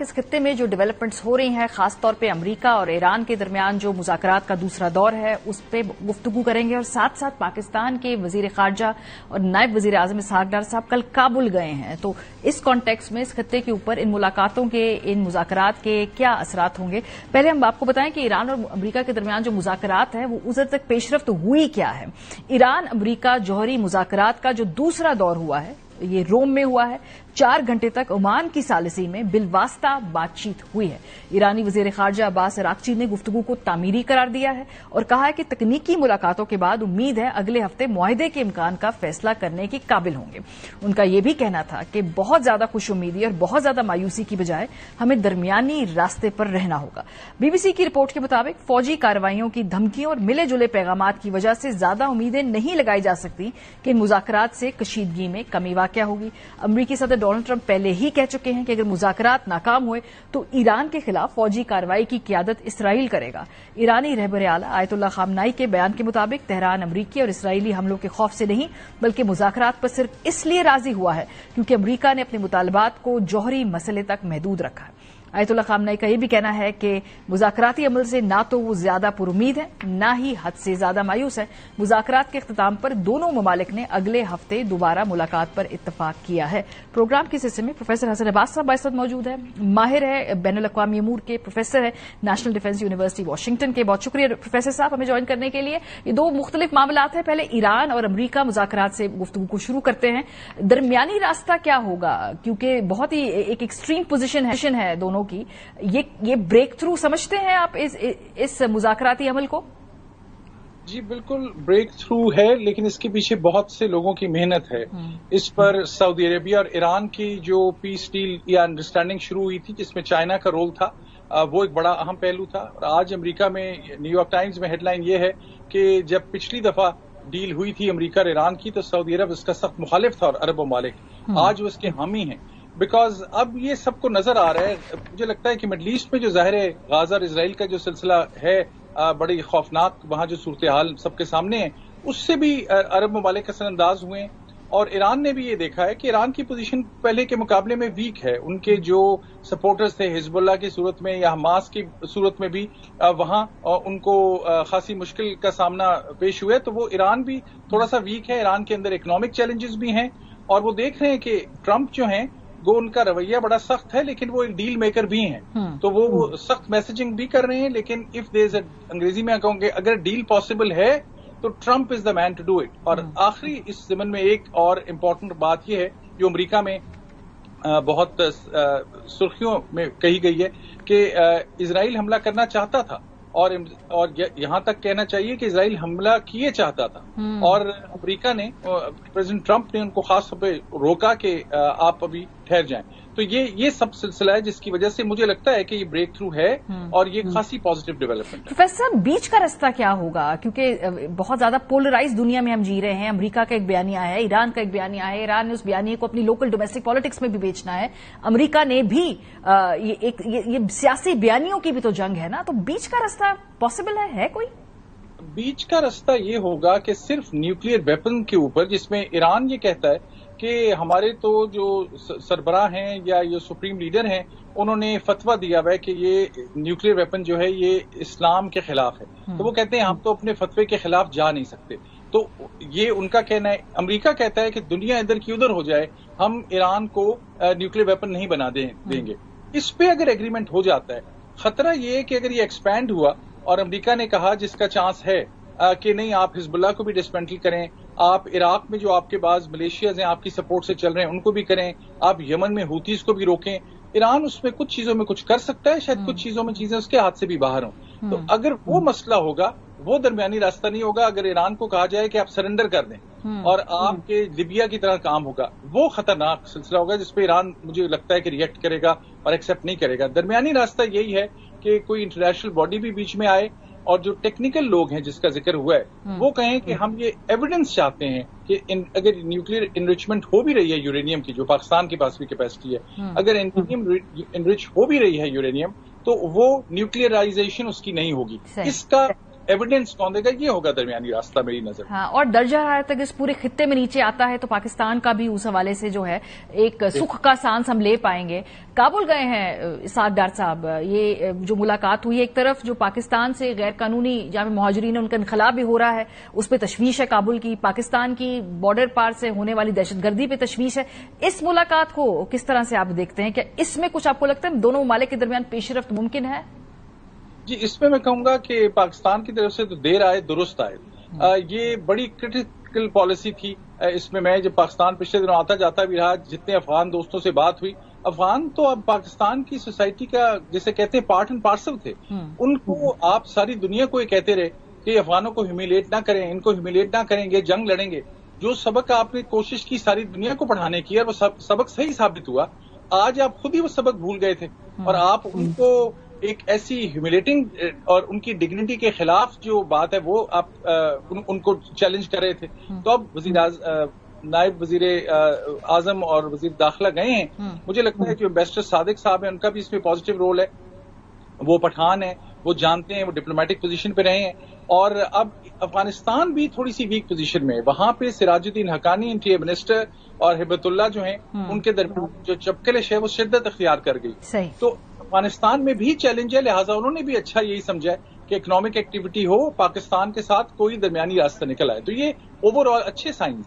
इस खत्ते में जो डेवलपमेंट्स हो रही हैं, खास तौर पे अमेरिका और ईरान के दरमियान जो मुज़ाकरात का दूसरा दौर है, उस पे गुफ्तगू करेंगे और साथ साथ पाकिस्तान के वजीर खारजा और नायब वजीर आजम इसहाक डार साहब कल काबुल गए हैं। तो इस कॉन्टेक्स्ट में इस खत्ते के ऊपर इन मुलाकातों के, इन मुज़ाकरात के क्या असरात होंगे। पहले हम आपको बताएं कि ईरान और अमेरिका के दरमियान जो मुज़ाकरात हैं वो उस हद तक पेशरफ्त हुई क्या है। ईरान अमेरिका जौहरी मुज़ाकरात का जो दूसरा दौर हुआ है ये रोम में हुआ है। 4 घंटे तक ओमान की सालिसी में बिलवास्ता बातचीत हुई है। ईरानी वजीर खारजा अब्बास अराक्ची ने गुफ्तगू को तामीरी करार दिया है और कहा है कि तकनीकी मुलाकातों के बाद उम्मीद है अगले हफ्ते मुआहदे के इम्कान का फैसला करने के काबिल होंगे। उनका यह भी कहना था कि बहुत ज्यादा खुशउम्मीदी और बहुत ज्यादा मायूसी की बजाय हमें दरमियानी रास्ते पर रहना होगा। बीबीसी की रिपोर्ट के मुताबिक फौजी कार्रवाइयों की धमकियों और मिले जुले पैगामात की वजह से ज्यादा उम्मीदें नहीं लगाई जा सकती कि इन मुज़ाकरात से कशीदगी में कमी वाक़या होगी। अमरीकी सदर डोनाल्ड ट्रंप पहले ही कह चुके हैं कि अगर मुज़ाकरात नाकाम हुए तो ईरान के खिलाफ फौजी कार्रवाई की क़ियादत इसराइल करेगा। ईरानी रहबर आला आयतुल्लाह खामनाई के बयान के मुताबिक तेहरान अमरीकी और इसराइली हमलों के खौफ से नहीं बल्कि मुज़ाकरात पर सिर्फ इसलिए राजी हुआ है क्योंकि अमरीका ने अपने मुतालबात को जौहरी मसले तक महदूद रखा है। आयतुल्लाह खामनाई का यह भी कहना है कि मुज़ाकराती अमल से ना तो वो ज्यादा पुरुमीद है ना ही हद से ज्यादा मायूस है। मुज़ाकरात के इख्तिताम पर दोनों ममालिक ने अगले हफ्ते दोबारा मुलाकात पर इत्तफाक किया है। प्रोग्राम के सिलसिले में प्रोफेसर हसन अब्बास साहब इस वक्त मौजूद है, माहिर है, बैनुल अक़वामी अमूर के प्रोफेसर है, नेशनल डिफेंस यूनिवर्सिटी वाशिंगटन के। बहुत शुक्रिया प्रोफेसर साहब हमें ज्वाइन करने के लिए। ये दो मुख्तलिफ मामलात हैं। पहले ईरान और अमरीका मुज़ाकरात से गुफ्तगू को शुरू करते हैं। दरमियानी रास्ता क्या होगा, क्योंकि बहुत ही एक एक्सट्रीम पोजीशन है दोनों की। ये ब्रेक थ्रू समझते हैं आप इस मुज़ाकराती अमल को? जी बिल्कुल ब्रेक थ्रू है, लेकिन इसके पीछे बहुत से लोगों की मेहनत है। इस पर सऊदी अरेबिया और ईरान की जो पीस डील या अंडरस्टैंडिंग शुरू हुई थी जिसमें चाइना का रोल था, वो एक बड़ा अहम पहलू था। और आज अमेरिका में न्यूयॉर्क टाइम्स में हेडलाइन ये है कि जब पिछली दफा डील हुई थी अमेरिका और ईरान की तो सऊदी अरब इसका सख्त मुखालिफ था और अरब ममालिक आज वो इसके हामी हैं। बिकॉज अब ये सबको नजर आ रहा है, मुझे लगता है कि मिडल ईस्ट में जो ज़ाहिर है गाजा और इसराइल का जो सिलसिला है बड़ी खौफनाक, वहां जो सूरत हाल सबके सामने है, उससे भी अरब ममालिक असरअंदाज हुए हैं। और ईरान ने भी ये देखा है कि ईरान की पोजीशन पहले के मुकाबले में वीक है। उनके जो सपोर्टर्स थे हिजबुल्लाह की सूरत में या हमास की सूरत में भी वहां उनको खासी मुश्किल का सामना पेश हुआ है। तो वो ईरान भी थोड़ा सा वीक है। ईरान के अंदर इकोनॉमिक चैलेंजेस भी हैं और वो देख रहे हैं कि ट्रंप जो हैं वो उनका रवैया बड़ा सख्त है, लेकिन वो एक डील मेकर भी हैं। तो वो सख्त मैसेजिंग भी कर रहे हैं। लेकिन इफ देयर इज अंग्रेजी में कहूंगे अगर डील पॉसिबल है तो Trump is the man to do it. और आखिरी इस ज़मन में एक और इम्पोर्टेंट बात यह है जो अमेरिका में बहुत सुर्खियों में कही गई है कि इजराइल हमला करना चाहता था और यहां तक कहना चाहिए कि इजराइल हमला किए चाहता था और अमेरिका ने, प्रेसिडेंट ट्रंप ने उनको खास तौर पे रोका कि आप अभी ठहर जाएं। तो ये सब सिलसिला है जिसकी वजह से मुझे लगता है कि ये ब्रेक थ्रू है और ये खासी पॉजिटिव डेवलपमेंट है। प्रोफेसर साहब बीच का रास्ता क्या होगा, क्योंकि बहुत ज्यादा पोलराइज दुनिया में हम जी रहे हैं। अमेरिका का एक बयानिया है, ईरान का एक बयानिया है, ईरान ने उस बयानिए को अपनी लोकल डोमेस्टिक पॉलिटिक्स में भी बेचना है, अमेरिका ने भी ये सियासी बयानियों की भी तो जंग है ना। तो बीच का रास्ता पॉसिबल है कोई? बीच का रास्ता ये होगा कि सिर्फ न्यूक्लियर वेपन के ऊपर, जिसमें ईरान ये कहता है कि हमारे तो जो सरबराह हैं या ये सुप्रीम लीडर हैं उन्होंने फतवा दिया हुआ है कि ये न्यूक्लियर वेपन जो है ये इस्लाम के खिलाफ है। तो वो कहते हैं हम तो अपने फतवे के खिलाफ जा नहीं सकते। तो ये उनका कहना है। अमेरिका कहता है कि दुनिया इधर की उधर हो जाए, हम ईरान को न्यूक्लियर वेपन नहीं बना देंगे। इस पे अगर एग्रीमेंट हो जाता है, खतरा ये है कि अगर ये एक्सपैंड हुआ और अमेरिका ने कहा जिसका चांस है कि नहीं आप हिजबुल्लाह को भी डिसमेंटल करें, आप इराक में जो आपके पास मलेशियाज हैं आपकी सपोर्ट से चल रहे हैं उनको भी करें, आप यमन में हूतीज को भी रोकें। ईरान उसमें कुछ चीजों में कुछ कर सकता है, शायद कुछ चीजों में चीजें उसके हाथ से भी बाहर हों। तो अगर वो मसला होगा वो दरमियानी रास्ता नहीं होगा। अगर ईरान को कहा जाए कि आप सरेंडर कर दें और आपके लिबिया की तरह काम होगा, वो खतरनाक सिलसिला होगा जिसपे ईरान मुझे लगता है कि रिएक्ट करेगा और एक्सेप्ट नहीं करेगा। दरमियानी रास्ता यही है कि कोई इंटरनेशनल बॉडी भी बीच में आए और जो टेक्निकल लोग हैं जिसका जिक्र हुआ है वो कहें कि हम ये एविडेंस चाहते हैं कि अगर न्यूक्लियर इनरिचमेंट हो भी रही है यूरेनियम की, जो पाकिस्तान के पास भी कैपेसिटी है, अगर इनरिच हो भी रही है यूरेनियम, तो वो न्यूक्लियराइजेशन उसकी नहीं होगी। इसका एविडेंस कौन देगा, ये होगा दरमियानी रास्ता मेरी नजर। हाँ, और दर्जा हरारत अगर इस पूरे खित्ते में नीचे आता है तो पाकिस्तान का भी उस हवाले से जो है एक सुख का सांस हम ले पाएंगे। काबुल गए हैं इसहाक डार साहब, ये जो मुलाकात हुई है, एक तरफ जो पाकिस्तान से गैर कानूनी जहां पे मुहाजिरीन उनका इनखला भी हो रहा है उस पर तशवीश है काबुल की, पाकिस्तान की बॉर्डर पार से होने वाली दहशतगर्दी पे तशवीश है। इस मुलाकात को किस तरह से आप देखते हैं? क्या इसमें कुछ आपको लगता है दोनों ममालिक के दरमियान पेशरफ्त मुमकिन है? जी, इसमें मैं कहूंगा कि पाकिस्तान की तरफ से तो देर आए दुरुस्त आए। ये बड़ी क्रिटिकल पॉलिसी थी। इसमें मैं जब पाकिस्तान पिछले दिनों आता जाता भी रहा, जितने अफगान दोस्तों से बात हुई, अफगान तो अब पाकिस्तान की सोसाइटी का जिसे कहते हैं पार्ट एंड पार्सल थे। उनको आप सारी दुनिया को ये कहते रहे कि अफगानों को ह्यूमिलेट ना करें, इनको ह्यूमिलेट ना करेंगे, जंग लड़ेंगे। जो सबक आपने कोशिश की सारी दुनिया को पढ़ाने की और वो सबक सही साबित हुआ। आज आप खुद ही वो सबक भूल गए थे और आप उनको एक ऐसी ह्यूमिलेटिंग और उनकी डिग्निटी के खिलाफ जो बात है वो आप उनको चैलेंज कर रहे थे। तो अब नायब वजीर आजम और वजीर दाखिला गए हैं। मुझे लगता है कि एम्बेसडर सादिक साहब है, उनका भी इसमें पॉजिटिव रोल है। वो पठान है, वो जानते हैं, वो डिप्लोमेटिक पोजीशन पे रहे हैं। और अब अफगानिस्तान भी थोड़ी सी वीक पोजीशन में है। वहां पे सिराजुद्दीन हक्कानी इंटीरियर मिनिस्टर और हिबतुल्लाह जो हैं उनके दरमियान जो चपकलिश है वो शिद्दत इख्तियार कर गई। तो अफगानिस्तान में भी चैलेंज है, लिहाजा उन्होंने भी अच्छा यही समझा है कि इकोनॉमिक एक्टिविटी हो, पाकिस्तान के साथ कोई दरमियानी रास्ता निकल आए। तो ये ओवरऑल अच्छे साइन